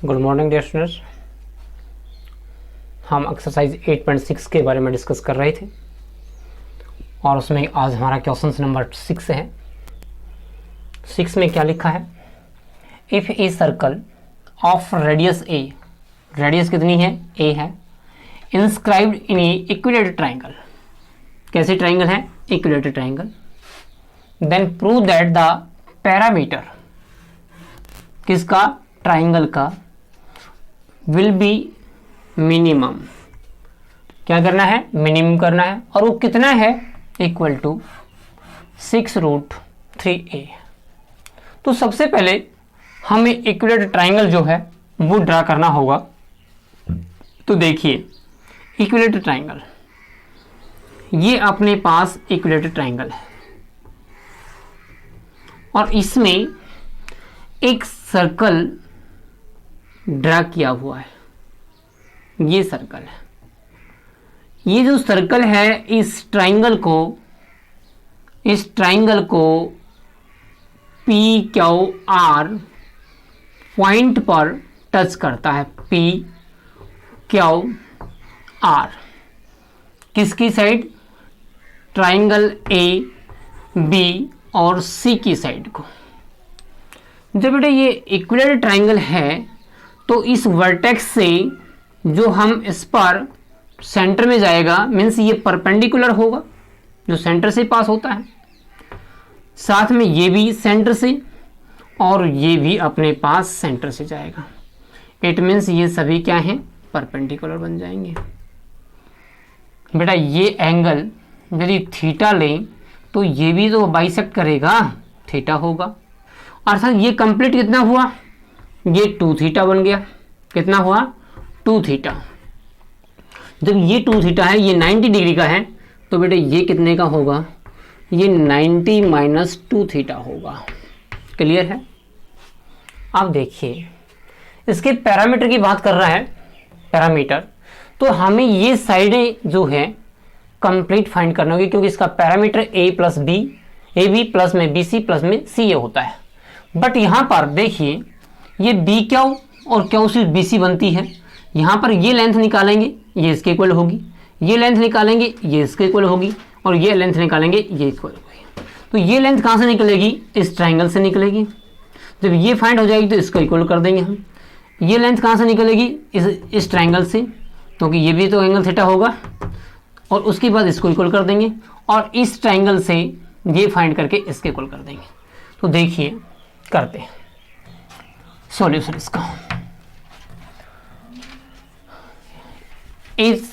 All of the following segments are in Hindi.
Good morning dear students. हम एक्सरसाइज 8.6 के बारे में डिस्कस कर रहे थे और उसमें आज हमारा क्वेश्चन नंबर 6 है। 6 में क्या लिखा है? If a circle of radius a, radius कितनी है? ए है, inscribed in a equilateral triangle. कैसे ट्राइंगल है? Equilateral triangle. Then prove that the parameter, किसका? ट्राइंगल का, विल बी मिनिमम। क्या करना है? मिनिमम करना है। और वो कितना है? Equal to 6√3a। तो सबसे पहले हमें इक्विलेटरल ट्राइंगल जो है वो ड्रा करना होगा। तो देखिए, इक्विलेटरल ट्राइंगल, ये अपने पास इक्विलेटरल ट्राइंगल है और इसमें एक सर्कल ड्रा किया हुआ है। ये सर्कल है। ये जो सर्कल है इस ट्राइंगल को पी क्यू आर पॉइंट पर टच करता है। पी क्यू आर किसकी साइड? ट्राइंगल ए बी और सी की साइड को। जब बेटा ये इक्विलेटरल ट्राइंगल है तो इस वर्टेक्स से जो हम इस पर सेंटर में जाएगा, मीन्स ये परपेंडिकुलर होगा जो सेंटर से पास होता है, साथ में ये भी सेंटर से और ये भी अपने पास सेंटर से जाएगा। इट मीन्स ये सभी क्या हैं? परपेंडिकुलर बन जाएंगे। बेटा ये एंगल यदि थीटा लें तो ये भी तो बाइसेक्ट करेगा, थीटा होगा। अर्थात ये कंप्लीट कितना हुआ? ये 2 थीटा बन गया। कितना हुआ? 2 थीटा। जब ये 2 थीटा है, ये 90 डिग्री का है, तो बेटे ये कितने का होगा? ये 90 माइनस 2 थीटा होगा। क्लियर है? अब देखिए, इसके पैरामीटर की बात कर रहा है, पैरामीटर। तो हमें ये साइडें जो है कंप्लीट फाइंड करना होगी, क्योंकि इसका parameter a plus b, a b plus में बी सी प्लस में सी ए होता है। बट यहाँ पर देखिए, ये बी क्यू और क्यू सी बी सी बनती है। यहाँ पर ये लेंथ निकालेंगे, ये इसके इक्वल होगी। ये लेंथ निकालेंगे, ये इसके इक्वल होगी। और ये लेंथ निकालेंगे, ये इक्वल होगी। तो ये लेंथ कहाँ से निकलेगी? इस ट्राइंगल से निकलेगी। जब ये फाइंड हो जाएगी तो इसको इक्वल कर देंगे हम। ये लेंथ कहाँ से निकलेगी? इस ट्राइंगल से, क्योंकि ये भी तो एंगल थीटा होगा। और उसके बाद इसको इक्वल कर देंगे और इस ट्राइंगल से ये फाइंड करके इसके इक्वल कर देंगे। तो देखिए, करते हैं सॉल्यूशन इसका। इस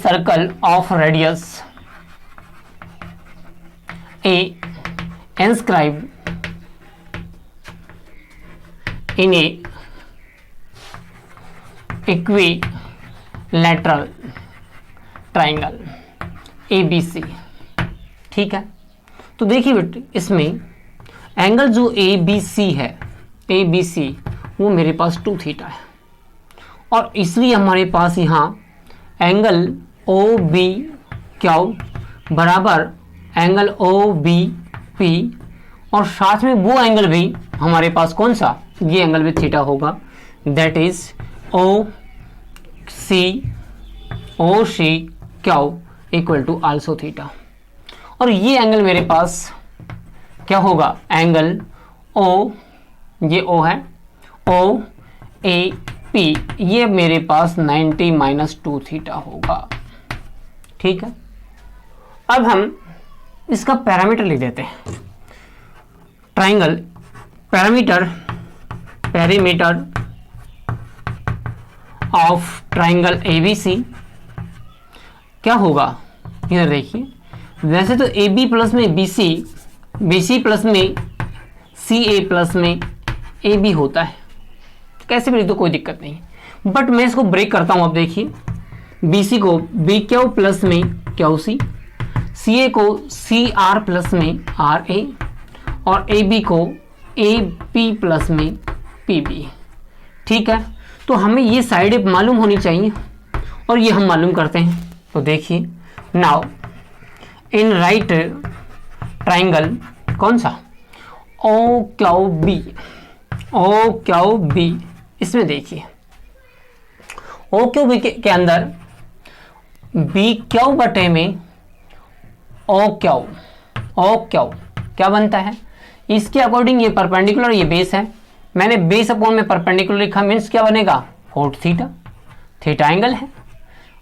circle of radius A inscribed in A equilateral triangle ABC। ठीक है? तो देखिए बेटे, इसमें एंगल जो ABC है, ABC, वो मेरे पास 2 थीटा है और इसलिए हमारे पास यहाँ एंगल OBQ बराबर एंगल OBP और साथ में वो एंगल भी हमारे पास कौन सा? ये एंगल भी थीटा होगा। That is OCQ equal to also theta. और ये एंगल मेरे पास क्या होगा? एंगल O, ये O है, OAP, ये मेरे पास 90 माइनस 2 थीटा होगा। ठीक है? अब हम इसका पैरामीटर लिख देते हैं। Triangle parameter of triangle ABC क्या होगा? इधर देखिए, वैसे तो AB प्लस में BC, BC प्लस में CA प्लस में AB होता है, कैसे भी लिख दो, कोई दिक्कत नहीं। बट मैं इसको ब्रेक करता हूं। अब देखिए, BC को BQ प्लस में QC, CA को CR प्लस में RA और AB को AB प्लस में PB। ठीक है? तो हमें ये साइड मालूम होनी चाहिए और ये हम मालूम करते हैं। तो देखिए, नाउ इन राइट ट्राइंगल कौन सा? OQB, ओ क्यू बी, इसमें देखिए ओ क्यू बी के अंदर बी क्यू बटे में ओ क्यू क्या बनता है, इसके अकॉर्डिंग ये परपेंडिकुलर, ये बेस है, मैंने बेस अपॉन में परपेंडिकुलर लिखा, मीन्स क्या बनेगा कोट थीटा, थीटा एंगल है।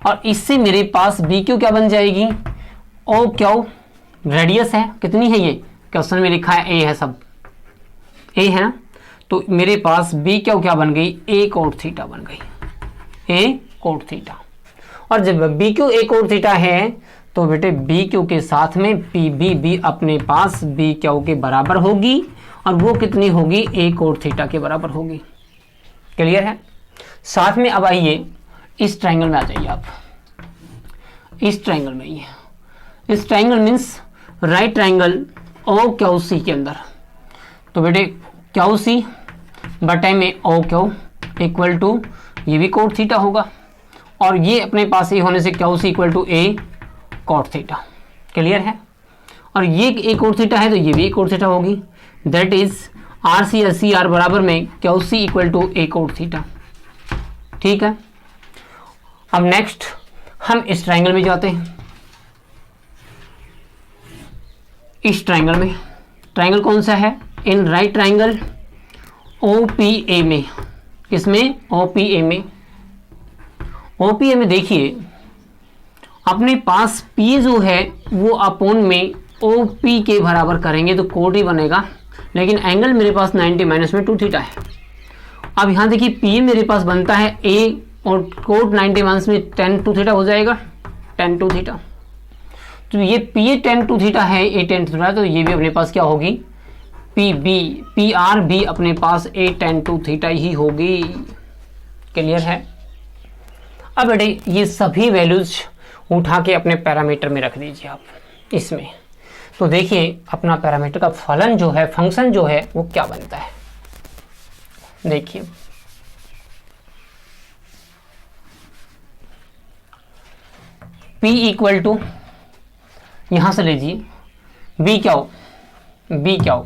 और इससे मेरे पास बी क्यू क्या बन जाएगी, ओ क्यू रेडियस है, कितनी है ये क्वेश्चन में लिखा है ए है, सब ए है ना, तो मेरे पास बी क्यू क्या बन गई, ए कोट थीटा बन गई, ए कोट थीटा। और जब b q a cot theta है तो बेटे बी क्यू के साथ में पी बी भी अपने पास बी क्यू के बराबर होगी, और वो कितनी होगी, ए कोट थीटा के बराबर होगी। क्लियर है। साथ में अब आइए इस ट्राइंगल में आ जाइए आप, इस ट्राइंगल में ही है, इस triangle means right triangle o q c के अंदर, तो बेटे क्यू सी बटे में ओ क्यू इक्वल टू, ये भी कोट थीटा होगा, और ये अपने पास ये होने से q c equal to a cot theta. Clear है। और ये ए कोट थीटा है तो ये भी ए कोट थीटा होगी, that is r c c r बराबर में q c equal to a cot theta. ठीक है। अब नेक्स्ट हम इस ट्राइंगल में जाते हैं, इस ट्राइंगल में, ट्राइंगल कौन सा है, in right triangle o p a में, किसमें, ओ पी ए में, ओ पी ए में देखिए अपने पास पी जो है वो अपोन में ओ पी के बराबर करेंगे तो कोट ही बनेगा, लेकिन एंगल मेरे पास 90 माइनस में 2 थीटा है। अब यहाँ देखिए पी मेरे पास बनता है ए, और कोट 90 माइनस में 10 2 थीटा हो जाएगा, 10 2 थीटा, तो ये पी 10 2 थीटा है, ए 10 थीटा, तो ये भी अपने पास क्या होगी, पी बी, पी आर भी अपने पास ए 10 2 थीटा ही होगी। क्लियर है। अब बेटे ये सभी वैल्यूज उठा के अपने पैरामीटर में रख दीजिए आप इसमें, तो देखिए अपना पैरामीटर का फलन जो है, फंक्शन जो है वो क्या बनता है। देखिए P इक्वल टू, यहां से लीजिए b q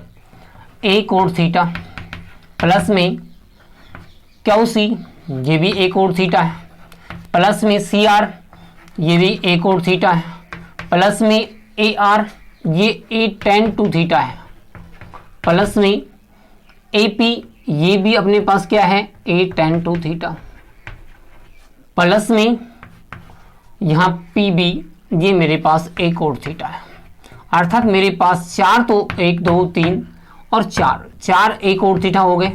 a cot theta plus में क्यू सी, ये भी ए कोट थीटा है, प्लस में सी आर, ये भी ए कोट थीटा है, प्लस में ए आर, ये ए 10 2 थीटा है, प्लस में ए पी, ये भी अपने पास क्या है, ए 10 2 थीटा, प्लस में यहाँ पी बी, ये मेरे पास ए कोट थीटा है। अर्थात मेरे पास 4 तो 1 2 3 और 4 ए कोट थीटा हो गए,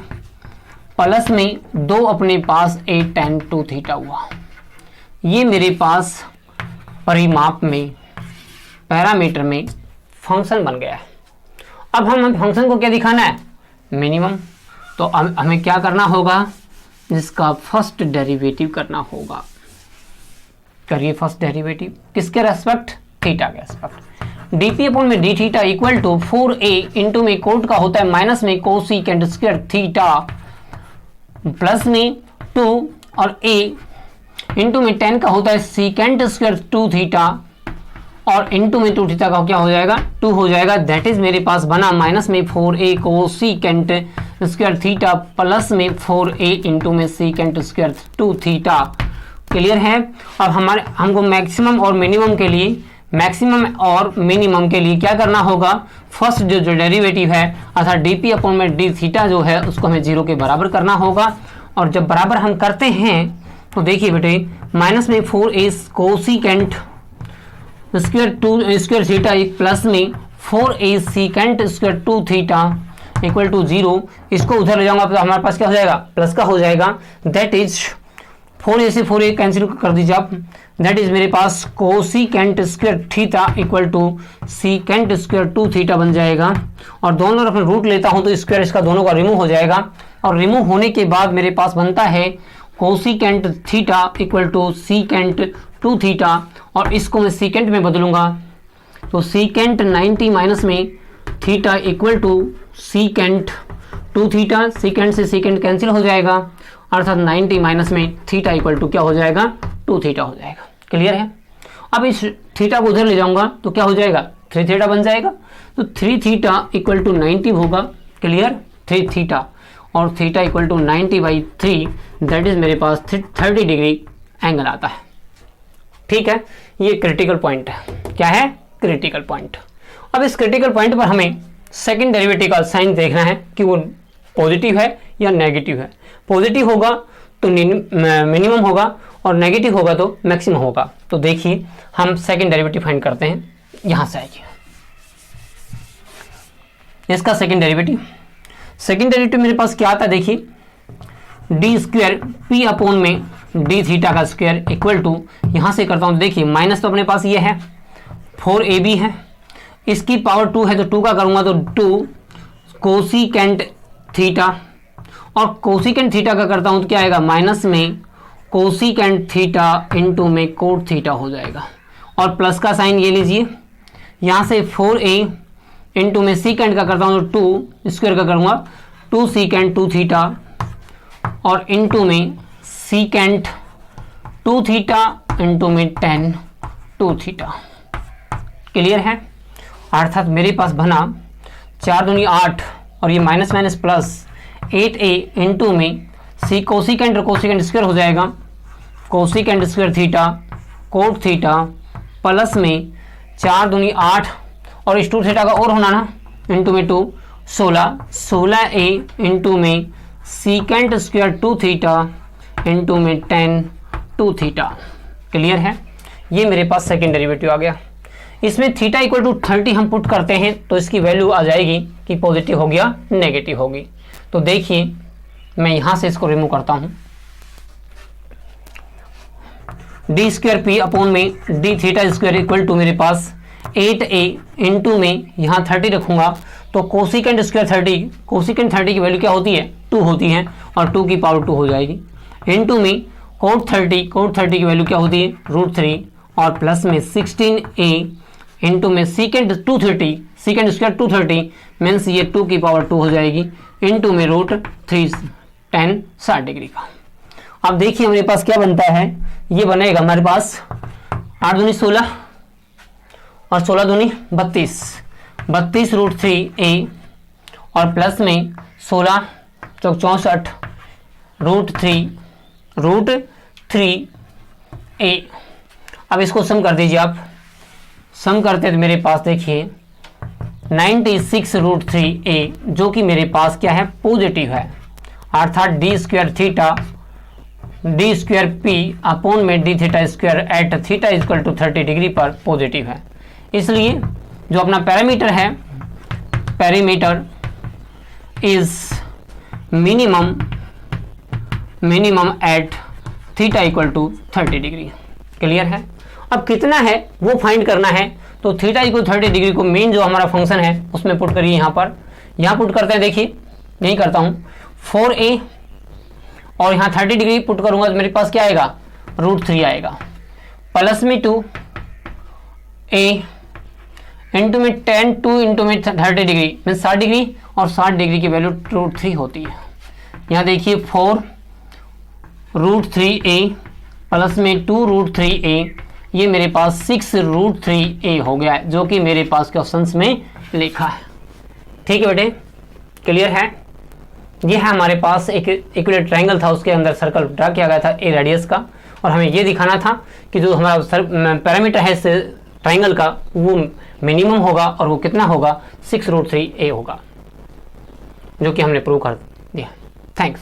प्लस में 2 अपने पास ए 10 2 थीटा हुआ। ये मेरे पास परिमाप में, पैरामीटर में फंक्शन बन गया है। अब हम फंक्शन को क्या दिखाना है, मिनिमम, तो हमें क्या करना होगा, जिसका फर्स्ट डेरिवेटिव करना होगा। करिए फर्स्ट डेरिवेटिव किसके रेस्पेक्ट, थीटा के रेस्पेक्ट। डीपी अपॉन में D theta equal to 4a into में कोट का होता है माइनस में कोसिकेंट स्क्वायर थीटा, प्लस में 2 और a इंटू में 10 का होता है सीकेंट स्क्वायर 2 थीटा, और इंटू में 2 थीटा का क्या हो जाएगा, 2 हो जाएगा। दैट इज मेरे पास बना माइनस में 4a cosecant square theta plus में 4a इंटू में सीकेंट स्क्वायर 2 थीटा। क्लियर है। अब हमको मैक्सिमम और मिनिमम के लिए, मैक्सिमम और मिनिमम के लिए क्या करना होगा, फर्स्ट जो डेरिवेटिव है अर्थात डीपी अपॉन में डी थीटा जो है उसको हमें 0 के बराबर करना होगा। और जब बराबर हम करते हैं तो देखिए बेटे माइनस में 4a cosecant square 2 square theta plus में 4a secant square 2 theta equal to 0, इसको उधर ले जाऊंगा तो हमारे पास क्या हो जाएगा, प्लस का हो जाएगा। दैट इज 4a से 4a कैंसिल कर दीजिए आप, दैट इज मेरे पास cosecant square theta equal to secant square 2 theta बन जाएगा। और दोनों अपने रूट लेता हूं तो स्क्वायर इसका दोनों का रिमूव हो जाएगा, और रिमूव होने के बाद मेरे पास बनता है cosecant theta equal to secant 2 theta, और इसको मैं सीकेंट में बदलूंगा तो सीकेंट 90 माइनस में theta equal to secant 2 theta, secant से सीकेंट कैंसिल हो जाएगा, अर्थात 90 माइनस में थीटा इक्वल टू क्या हो जाएगा, 2 थीटा हो जाएगा। क्लियर है। अब इस थीटा को उधर ले जाऊंगा तो क्या हो जाएगा, 3 थीटा बन जाएगा, तो 3 थीटा इक्वल टू 90 होगा। क्लियर, 3 थीटा, और theta equal to 90/3, that is मेरे पास 30 डिग्री एंगल आता है। ठीक है, ये क्रिटिकल पॉइंट है। क्या है? Critical point. अब इस क्रिटिकल पॉइंट पर हमें सेकंड डेरिवेटिव का साइन देखना है कि वो पॉजिटिव है या नेगेटिव है। पॉजिटिव होगा तो मिनिमम होगा और नेगेटिव होगा तो मैक्सिमम होगा। तो देखिए हम सेकंड डेरिवेटिव फाइंड करते हैं। यहां से आइए, इसका सेकंड डेरिवेटिव मेरे पास क्या आता है? देखिए डी स्क्वायर पी अपॉन में डी थीटा का स्क्वायर इक्वल टू, यहां से करता हूं। देखिए माइनस तो अपने पास ये है, 4ab है, इसकी पावर 2 है तो 2 का करूंगा तो 2 कोसिकेंट थीटा, और कोसिकेंट थीटा का करता हूं तो क्या आएगा? माइनस में कोसिकेंट थीटा इंटू में कोट थीटा हो जाएगा। और प्लस का साइन ये लीजिए, यहाँ से 4a इंटू में सीकेंट का करता हूँ तो 2 स्क्वायर का करूँगा 2 सीकेंट 2 थीटा, और इंटू में सीकेंट 2 थीटा इंटू में 10 2 थीटा। क्लियर है? अर्थात मेरे पास बना 4 दूनी 8 और ये minus minus plus 8a into में सी कोसिकेंट और कोसिकेंट स्क्वायर हो जाएगा, cosecant square theta coat theta, plus में 4 दूनी 8 और इस 2 थीटा का और होना ना, इंटू में 2 16a इंटू में सीकेंट स्क्वायर 2 थीटा इंटू में 10 2 थीटा। क्लियर है? ये मेरे पास सेकेंड डेरिवेटिव आ गया। इसमें थीटा इक्वल टू 30 हम पुट करते हैं तो इसकी वैल्यू आ जाएगी कि पॉजिटिव होगी या नेगेटिव होगी। तो देखिए मैं यहां से इसको रिमूव करता हूं। डी स्क्वायर पी अपॉन में D theta square equal to मेरे पास 8a इंटू में यहाँ 30 रखूंगा तो कोसिकेंट स्क्वायर 30, कोसिकेंट 30 की वैल्यू क्या होती है? 2 होती है, और 2 की पावर 2 हो जाएगी, इंटू में कोट 30 की वैल्यू क्या होती है? √3, और प्लस में 16a इंटू में सीकेंट 230, सीकेंट स्क्वायर 230 मीन्स ये 2 की पावर 2 हो जाएगी, इंटू में √3 10 60 डिग्री का। अब देखिए मेरे पास क्या बनता है, ये बनेगा हमारे पास 8 दूनी 16 और 16 दूनी 32, 32 √3a और प्लस में 16 चौक 64 √3a। अब इसको सम कर दीजिए आप, सम करते तो मेरे पास देखिए 96 √3a जो कि मेरे पास क्या है? पॉजिटिव है। अर्थात D square theta D square P upon में D theta square at theta equal to 30 degree पर पॉजिटिव है। इसलिए जो अपना पैरामीटर है, parameter is minimum at theta equal to 30 degree. Clear है? अब कितना है वो फाइंड करना है, तो थीटा इक्वल 30 डिग्री को मेन जो हमारा फंक्शन है उसमें पुट करिए। यहाँ पर यहाँ पुट करते हैं, देखिए यही करता हूँ 4a और यहाँ 30 डिग्री पुट करूंगा तो मेरे पास क्या आएगा? √3 आएगा, प्लस में 2a इंटू में 10 2 इंटू में 30 डिग्री मीन 60 डिग्री, और 60 डिग्री की वैल्यू √3 होती है। यहाँ देखिए 4 √3a प्लस में 2 √3a, ये मेरे पास 6 √3a हो गया है, जो कि मेरे पास क्वेश्चंस में लिखा है। ठीक है बेटे, क्लियर है? ये है हमारे पास एक इक्विलेटरल ट्रायंगल था, उसके अंदर सर्कल ड्रा किया गया था a रेडियस का, और हमें ये दिखाना था कि जो हमारा पैरामीटर है इस ट्रायंगल का वो मिनिमम होगा, और वो कितना होगा? 6 √3a होगा, जो कि हमने प्रूव कर दिया। थैंक्स।